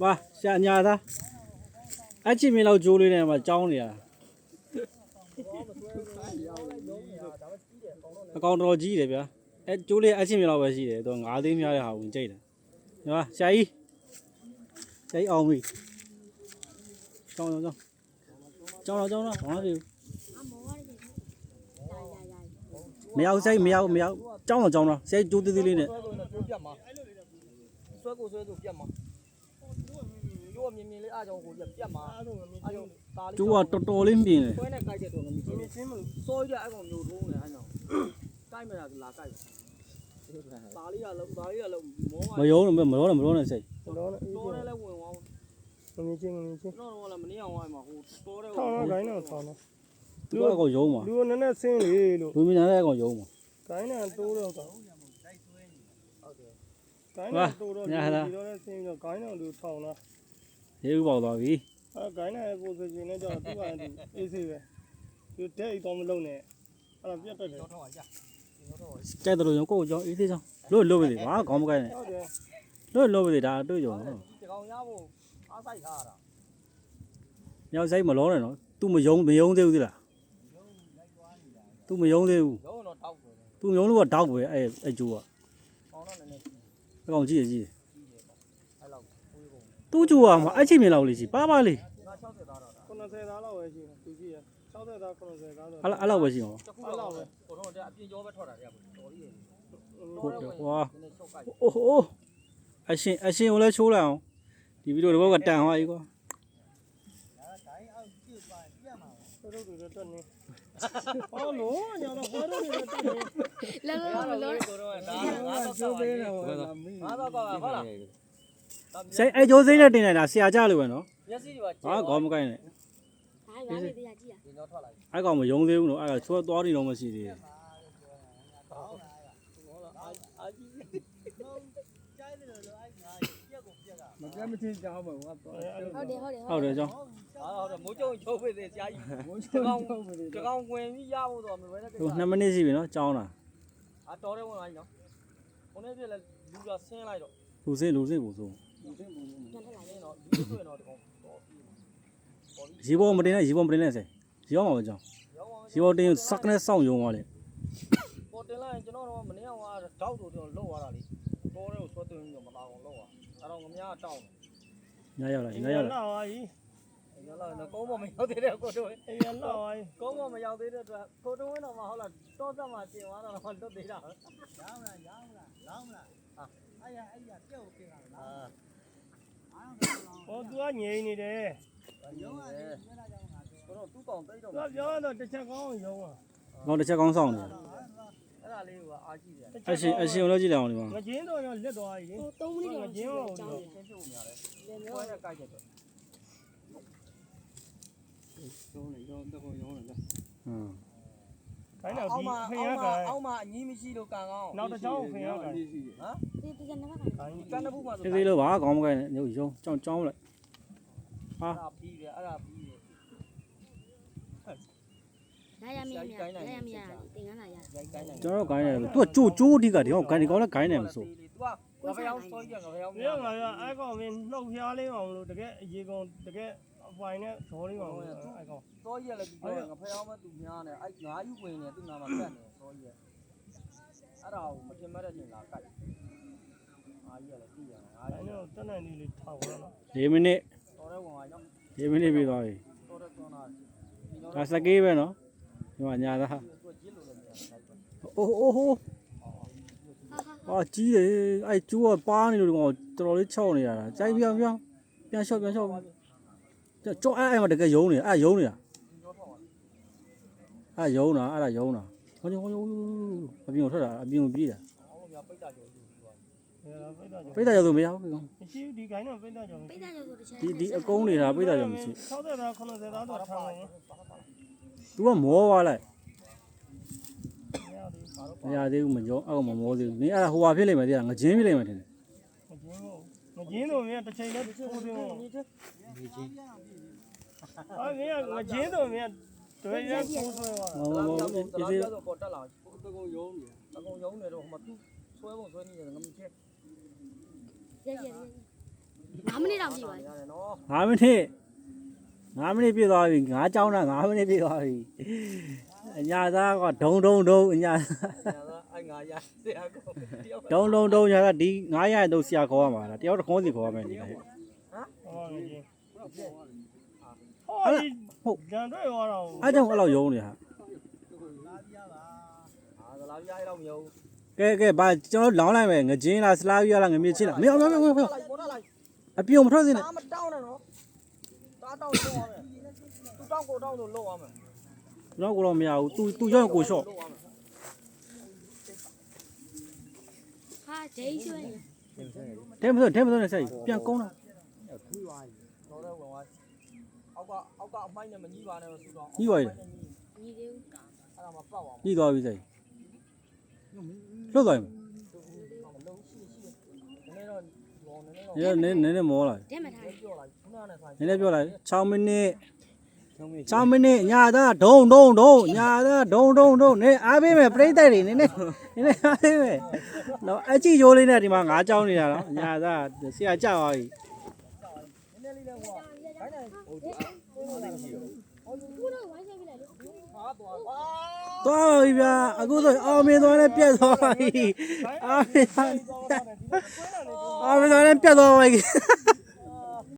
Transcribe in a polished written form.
哇，下伢子，俺这边老酒里呢嘛，涨的呀。讲到几的呗？哎，酒里俺这边老百姓的，都俺这边的还稳这的，是吧？下一澳门，涨，涨了，往那边。没有，涨了，现在酒对里呢。酒啊，多灵便的。没有了，谁？多个油嘛？如果那生理了，对面那个油嘛？该那多了个。该哇，那多了，你看他，生了，该那就炒了。有包到位。该那不是现在叫多少的，意思呗？就这一档弄呢，别得了。这都用高椒一点上，老不的，我讲不干呢，老不的啥都用。要谁没老呢？都没用对的啦，都没用的，都用了我打过哎酒啊，讲几，都酒啊嘛，爱吃面老的是800哩。阿拉不行哦。哇，哦，爱心我来抽了哦，你比如我个电话一个。哦，罗，你要花多少钱？谁爱酒谁来订的？下家里边喏。啊，搞不干呢。爱搞没用的喏，哎，除了多的东西的。好的，走。那么你这边喏，涨了。路线不错。西瓜没得呢噻，西瓜没涨，西瓜等啥个上用完了。那要了。高我没要得了，过头。哎呀，老哎，高我没要得了，过头那嘛好了，多少嘛钱完了嘛都得了。啊，哎呀，这我给了。啊。我多年呢的。我表到这些刚用啊。我这才刚上的。还是用了几两的嘛？我今朝要2多而已。我今朝。嗯。澳嘛，你们是都干哦。闹得早分呀干。啊？干得不嘛？这个娃讲不干呢，有涨了。啊。这儿干呢，多酒的个地方干的搞了干呢不错。没有啊，爱搞面老漂亮了，这个一个这个外呢做的嘛，爱搞。所以了，我朋友们都များ呢，哎，哪有ဝင်呢，都拿嘛干呢，所以。အဲ့ဒါကိုမတင်မဲ့တဲ့ချိန်လာကြိုက်အားကြီးလည်းသိရတယ်အားကြီးတော့တက်နိုင်လေးထောက်ရနော်4မိနစ် တော်တဲ့ဝင်ပါနော်4မိနစ်ပြီးသွားပြီတော်တဲ့သွန်းတာဒါစကေးပဲနော်ဒီမှာညာသားအိုးအာကြီးတယ်အဲ့ကျိုးကပါနေလို့ဒီကောင်တော်တော်လေးချောက်နေရတာကြိုက်ပြန်လျှောက်ကြောအဲ့မှာတကယ်ယုံနေအဲ့ယုံနေတာအဲ့ယုံတာအဲ့ဒါယုံတာဟိုအပြင်ကိုထွက်တာအပြင်ကိုပြေးတာပိတ်တာကြောင့်မရဘူးကောင်မရှိဒီကိုင်းတော့ပိတ်တာကြောင့်ဒီအကုန်းနေတာပိတ်တာကြောင့်မရှိ60သား90သားတော့ထားမယ်သူကမောသွားလိုက်မရသေးဘူးမကြောအောက်မမောသေးဘူးနင်အဲ့ဒါဟိုဟာဖြစ်လိမ့်မယ်တဲ့ငချင်းဖြစ်လိမ့်မယ်ထင်တယ်ငချင်းတော့မင်းတစ်ချိန်နဲ့ထိုးတယ်ငချင်းအာမင်းငချင်းတော့မင်းတွေ့ရကိုးဆွဲသွားတာဒီစီတော့ပေါ်တက်လာတကုံယုံနေတော့ဟိုမှာသူဆွဲဖို့ဆွဲနေတယ်ငမချင်း 5မိနစ်တော့ပြည့်ပါပြီ ရတယ်နော် 9မိနစ်9မိနစ်ပြည့်သွားပြီငါးကြောင်းတာ9မိနစ်ပြည့်သွားပြီအညာသားကဒုံအညာ အဲ့ငါရဆရာကောတယောက် ဒုံညာကဒီ900ရတော့ဆရာခေါ်ရမှာလားတယောက်တစ်ခေါင်းစီခေါ်ရမယ်ဒီက ဟမ် ဟုတ်ကဲ့ ဟုတ်ကြံတွေ့သွားတော့ အဲ့ကြောင့်အဲ့လိုယုံနေဟာ သလားပြရတော့မယုံ ကဲဘာကျွန်တော်လောင်းလိုက်မယ်ငကြင်းလားစလာဗီးလားငမြင့်ချင်းလားမင်းအောင်ပေါ်လိုက် အပြုံမထွက်စေနဲ့ ဒါမတောင်းနဲ့နော်ဒါတောင်းလို့ရမယ်သူတောင်းကိုတောင်းလို့လောက်ရမယ် ကျွန်တော်ကတော့မရဘူးသူရောက်ကိုလျှော့ ဟာဂျေးရွှဲနေ တဲမစွနဲ့ဆက်ပြန်ကုန်းတော့ တော့တော့ဝင်သွားအောက်ကအမိုင်းနဲ့မကြီးပါနဲ့လို့သူတော့ ညီသေးဘူး အဲ့ဒါမှပောက်အောင် ကြီးသွားပြီဆက်လွတ်သွားပြီ မလုံးရှိနည်းတော့ဘောနည်းတော့ ရနည်းမောလာ တဲ့မထား ပြောလိုက်ခုနကနဲ့ဆိုင် နည်းပြောလိုက်6မိနစ်6မိနစ်ညာသားဒုံညာသားဒုံနည်းအားပေးမယ်ပြိတ္တတွေနည်းအားပေးမယ်နော်အကြည့်ရိုးလေးနဲ့ဒီမှာငါးကြောင်းနေတာနော်ညာသားဆရာကြောက်သွားပြီ နည်းနည်းလေးလည်းဟိုဘိုင်းနိုင်ဟိုဒီမရှိဘူး ခုတော့ဝိုင်းဆက်ပြလိုက်လေ ဟာသွား သွားပြီဗျာအခုဆိုအောင်မြင်သွားနဲ့ပြတ်သွားပြီအောင်မြင်သွားနဲ့ပြတ်သွားပြီ